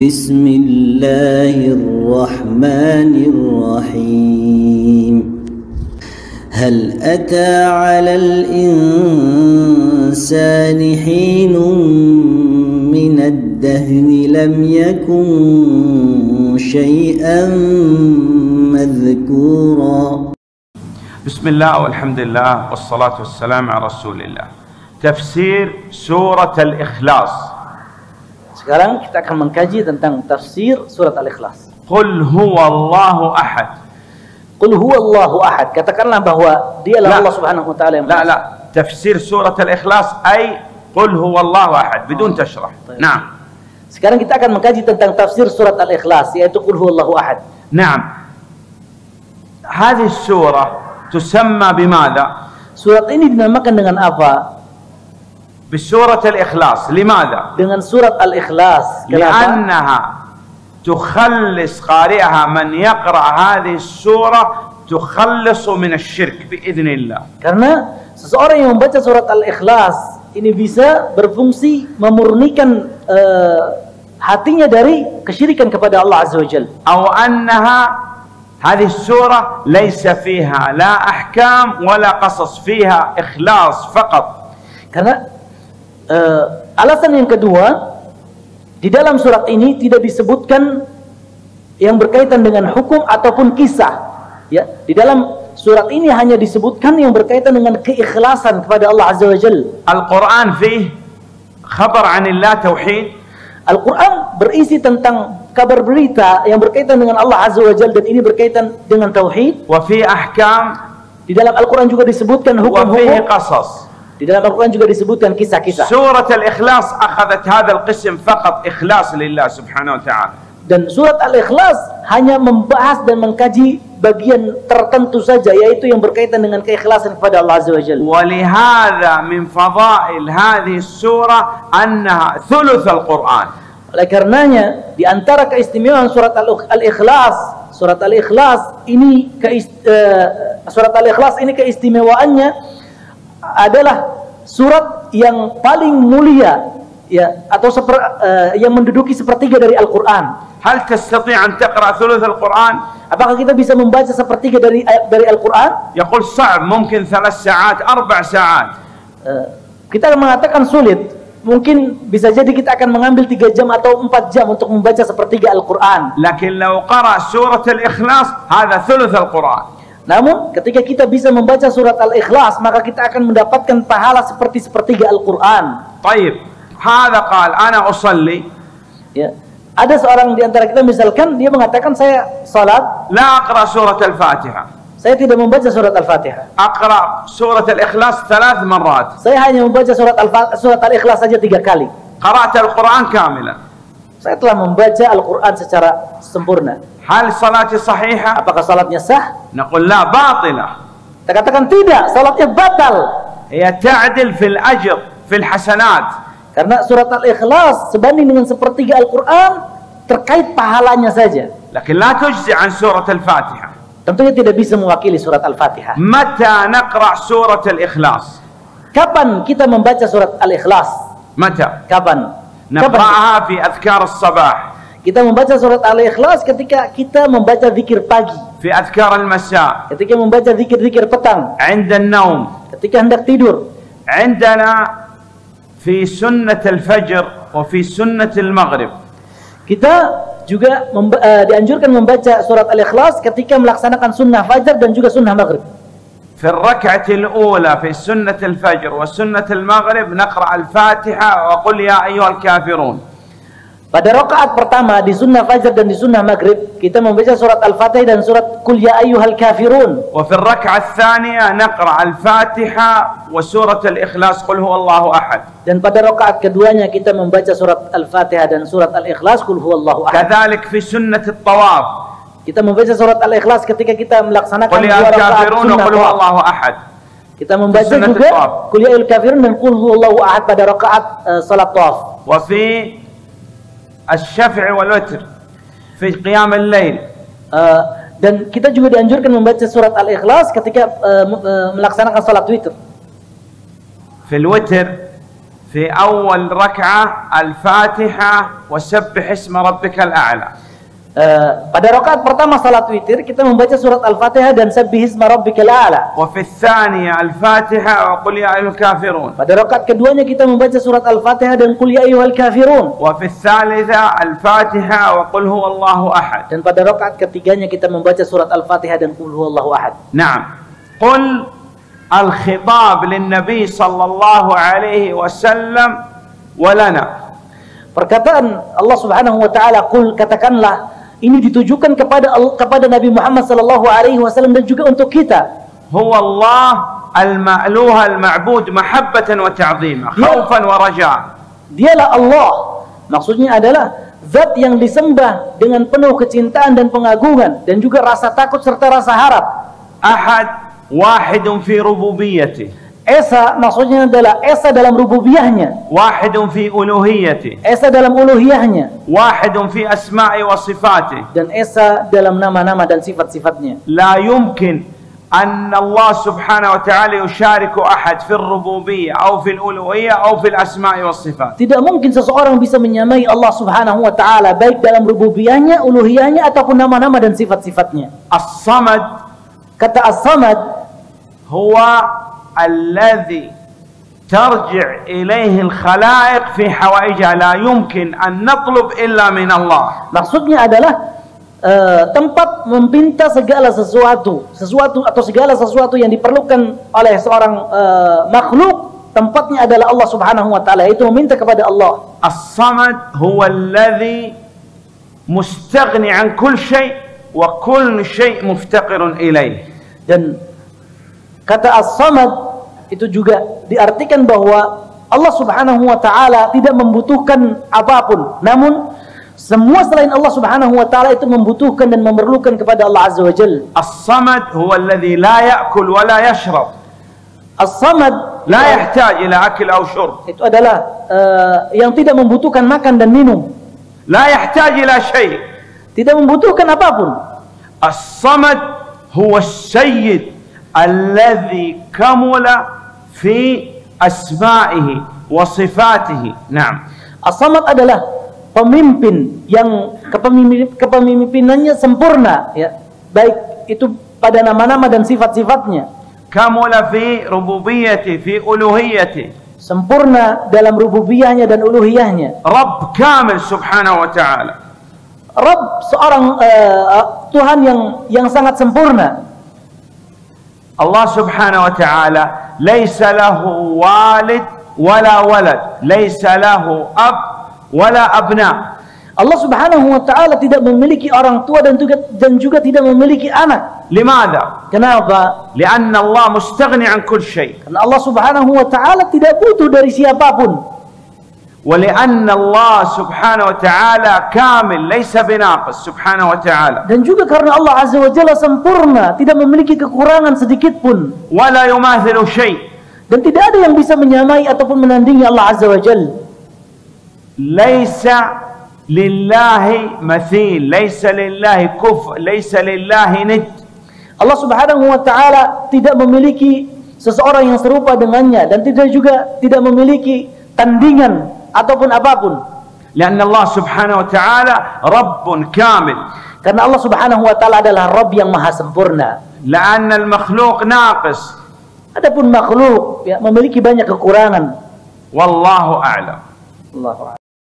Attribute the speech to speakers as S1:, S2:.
S1: بسم الله الرحمن الرحيم هل أتى على الإنسان حين من الدهر لم يكن شيئا مذكورا
S2: بسم الله والحمد لله والصلاة والسلام على رسول الله. تفسير سورة الإخلاص.
S3: Sekarang kita akan mengkaji tentang tafsir surat Al-Ikhlas.
S2: قل هو الله أحد.
S3: Qul huwallahu ahad. Katakanlah bahwa dialah Allah Subhanahu wa taala yang
S2: لا تفسير سورة الإخلاص أي قل هو الله أحد بدون تشرح. نعم.
S3: Sekarang kita akan mengkaji tentang tafsir surat Al-Ikhlas, yaitu Qul huwallahu ahad.
S2: نعم. هذه السورة تسمى بماذا؟
S3: Surat ini dinamakan dengan apa?
S2: بسورة الإخلاص. لماذا؟
S3: Dengan surat Al-Ikhlas. Kenapa?
S2: لأنها تخلص قارئها من يقرأ هذه السورة تخلص من الشرك بإذن الله.
S3: Karena seseorang yang membaca surat Al-Ikhlas ini bisa berfungsi memurnikan hatinya dari kesyirikan kepada Allah Azza wa Jalla.
S2: أو أنها هذه السورة ليس فيها لا أحكام ولا قصص، فيها إخلاص فقط.
S3: Karena alasan yang kedua, di dalam surat ini tidak disebutkan yang berkaitan dengan hukum ataupun kisah. Ya, di dalam surat ini hanya disebutkan yang berkaitan dengan keikhlasan kepada Allah Azza wa Jalla.
S2: Al-Quran فيه خبر عن الله توحيد.
S3: Al-Quran berisi tentang kabar berita yang berkaitan dengan Allah Azza wa Jalla, dan ini berkaitan dengan tauhid.
S2: وفي أحكام.
S3: Di dalam Al-Quran juga disebutkan
S2: وفيه
S3: hukum-hukum.
S2: قصص.
S3: Di dalam Al-Quran juga disebutkan kisah-kisah.
S2: سورة الإخلاص أخذت هذا القسم فقط إخلاص لله سبحانه وتعالى.
S3: Dan surat Al-Ikhlas hanya membahas dan mengkaji bagian tertentu saja, yaitu yang berkaitan dengan keikhlasan kepada Allah Azza wa Jalla.
S2: ولهذا من فضائل هذه السورة أنها ثلث القرآن.
S3: Oleh karenanya, di antara keistimewaan surat Al-Ikhlas, surat Al-Ikhlas ini keistimewaannya adalah surat yang paling mulia, ya, atau yang menduduki sepertiga dari Al-Quran.
S2: هل تستطيع أن تقرأ ثلث القرآن؟
S3: Apakah kita bisa membaca sepertiga dari Al-Quran?
S2: يقول صعب، ممكن 3 ساعات 4 ساعات.
S3: Kita mengatakan sulit. Mungkin bisa jadi kita akan mengambil 3 jam atau 4 jam untuk membaca sepertiga Al-Quran.
S2: لكن لو قرأ سورة الإخلاص هذا ثلث القرآن.
S3: Namun ketika kita bisa membaca surat Al-Ikhlas, maka kita akan mendapatkan pahala seperti sepertiga Al-Quran.
S2: طيب هذا قال أنا أصلي.
S3: Ya. Ada seorang di antara kita misalkan dia mengatakan, saya salat,
S2: لا أقرأ سورة الفاتحة.
S3: saya tidak membaca surat Al-Fatihah.
S2: أقرأ سورة الإخلاص 3 مرات.
S3: Saya hanya membaca surat Al-Ikhlas saja 3 kali.
S2: قرأت القرآن كاملا.
S3: Saya telah membaca Al-Quran secara sempurna.
S2: هل صلاتي صحيحة؟
S3: Apakah salatnya sah?
S2: نقول لا، باطلة.
S3: Kita katakan tidak, salatnya batal.
S2: هي تعدل في الأجر في الحسنات.
S3: Karena surat Al-Ikhlas sebanding dengan sepertiga Al-Quran terkait pahalanya saja.
S2: لكن لا تجزي عن سورة الفاتحة.
S3: Tentunya tidak bisa mewakili surat Al-Fatihah.
S2: متى نقرأ سورة الإخلاص؟
S3: Kapan kita membaca surat Al-Ikhlas?
S2: متى؟
S3: Kapan?
S2: نقرأها في أذكار الصباح.
S3: Kita membaca surat Al-Ikhlas ketika kita membaca zikir pagi,
S2: في أذكار المساء.
S3: ketika membaca zikir-zikir petang,
S2: عند النوم.
S3: ketika hendak tidur.
S2: عندنا في سنة الفجر وفي سنة المغرب.
S3: Kita juga dianjurkan membaca surat Al-Ikhlas ketika melaksanakan sunnah fajar dan juga sunnah maghrib.
S2: في الركعة الأولى في سنة الفجر وسنة المغرب نقرأ الفاتحة وقل يا أيها الكافرون.
S3: Pada rakaat pertama di sunnah fajar dan di sunnah maghrib, kita membaca surat Al-Fatihah dan surat Qul ya ayyuhal kafirun.
S2: وفي الركعة الثانية نقرأ الفاتحة وسورة الإخلاص قل هو الله أحد.
S3: Dan pada rakaat keduanya kita membaca surat Al-Fatihah dan surat Al-Ikhlas Qul huwallahu ahad.
S2: كذلك في سنة الطواف.
S3: Kita membaca surat Al-Ikhlas ketika kita melaksanakan
S2: قل يا
S3: 2 rakaat
S2: الكافرون
S3: sunnah
S2: وقل هو
S3: tawaf.
S2: الله أحد.
S3: Kita membaca
S2: Sunnah
S3: juga
S2: tawaf.
S3: Qul ya ayyuhal kafirun dan Qul huwallahu ahad pada rakaat salat tawaf.
S2: وفي الشفع والوتر في قيام الليل.
S3: Dan kita juga dianjurkan membaca surat Al-Ikhlas ketika melaksanakan salat witir.
S2: في الوتر في في أول ركعة الفاتحة وسبح اسم ربك الأعلى.
S3: Pada rakaat pertama salat witir kita membaca surat Al-Fatihah dan Sabbihisma Rabbikal A'la.
S2: وفي الثانية الفاتحة وقل يا أيها الكافرون.
S3: Pada rakaat keduanya kita membaca surat Al-Fatihah dan Qul ya ayyuhal kafirun.
S2: وفي الثالثة الفاتحة وقل هو الله أحد.
S3: Dan pada rakaat ketiganya kita membaca surat Al-Fatihah dan Qul huwallahu ahad.
S2: نعم. قل الخطاب للنبي صلى الله عليه وسلم ولنا.
S3: Perkataan Allah Subhanahu wa taala, qul, katakanlah, ini ditujukan kepada Nabi Muhammad sallallahu alaihi wasallam dan juga untuk kita.
S2: هو الله المألوه المعبود محبة وتعظيما خوفا ورجاء.
S3: Dialah Allah. Maksudnya adalah zat yang disembah dengan penuh kecintaan dan pengagungan dan juga rasa takut serta rasa harap.
S2: أحد واحد في ربوبيته.
S3: Esa maksudnya adalah Esa dalam rububiyahnya,
S2: واحد في ألوهيته.
S3: Esa dalam uluhiyahnya,
S2: واحد في أسماء وصفاته.
S3: dan Esa dalam nama-nama dan sifat-sifatnya.
S2: لا يمكن أن الله سبحانه وتعالى يشارك أحد في الربوبية أو في الألوهية أو في الأسماء والصفات.
S3: Tidak mungkin seseorang bisa menyamai Allah Subhanahu wa taala baik dalam rububiyahnya, uluhiyahnya ataupun nama-nama dan sifat-sifatnya.
S2: الصمد
S3: Kata As-Samad
S2: هو الذي ترجع إليه الخلائق في حوائجها لا يمكن أن نطلب إلا من الله.
S3: maksudnya adalah tempat meminta segala sesuatu atau segala sesuatu yang diperlukan oleh seorang makhluk, tempatnya adalah Allah Subhanahu wa taala, itu meminta kepada Allah.
S2: الصمد هو الذي مستغني عن كل شيء وكل شيء مفتقر إليه.
S3: Dan kata As-Samad itu juga diartikan bahwa Allah Subhanahu wa taala tidak membutuhkan apapun, namun semua selain Allah Subhanahu wa taala itu membutuhkan dan memerlukan kepada Allah Azza wa Jalla.
S2: الصمد هو الذي لا يأكل ولا يشرب.
S3: As-Samad
S2: لا يحتاج إلى أكل أو شرب.
S3: itu adalah yang tidak membutuhkan makan dan minum,
S2: لا يحتاج إلى شيء.
S3: tidak membutuhkan apapun.
S2: الصمد هو السيد الذي كمل في أسمائه وصفاته. نعم.
S3: As-Samad adalah pemimpin yang kepemimpinannya sempurna, ya, baik itu pada nama-nama dan sifat-sifatnya.
S2: كمل في ربوبيته في ألوهيته.
S3: Sempurna dalam rububiyahnya dan uluhiyahnya.
S2: رب كامل سبحانه وتعالى.
S3: Rabb, seorang Tuhan yang sangat sempurna.
S2: الله سبحانه وتعالى ليس له والد ولا ولد، ليس له أب ولا أبناء.
S3: Allah Subhanahu wa taala tidak memiliki orang tua dan juga tidak memiliki anak.
S2: لماذا؟
S3: Kenapa?
S2: لأن الله مستغني عن كل شيء.
S3: Karena Allah Subhanahu wa taala tidak butuh dari siapapun.
S2: ولأن الله سبحانه وتعالى كامل ليس بناقص سبحانه وتعالى.
S3: Dan juga karena Allah Azza wa Jalla sempurna, tidak memiliki kekurangan sedikit pun.
S2: ولا يماثل شيء.
S3: Dan tidak ada yang bisa menyamai ataupun menandingi Allah Azza wa Jalla.
S2: ليس لله مثيل، ليس لله كفء، ليس لله ند.
S3: Allah Subhanahu wa taala tidak memiliki seseorang yang serupa dengannya dan tidak memiliki tandingan ataupun apapun.
S2: لأن الله سبحانه وتعالى رب كامل.
S3: Karena Allah Subhanahu wa taala adalah Rabb yang maha sempurna.
S2: لأن المخلوق ناقص.
S3: Adapun makhluk, ya, memiliki banyak kekurangan.
S2: والله أعلم.
S3: Allahu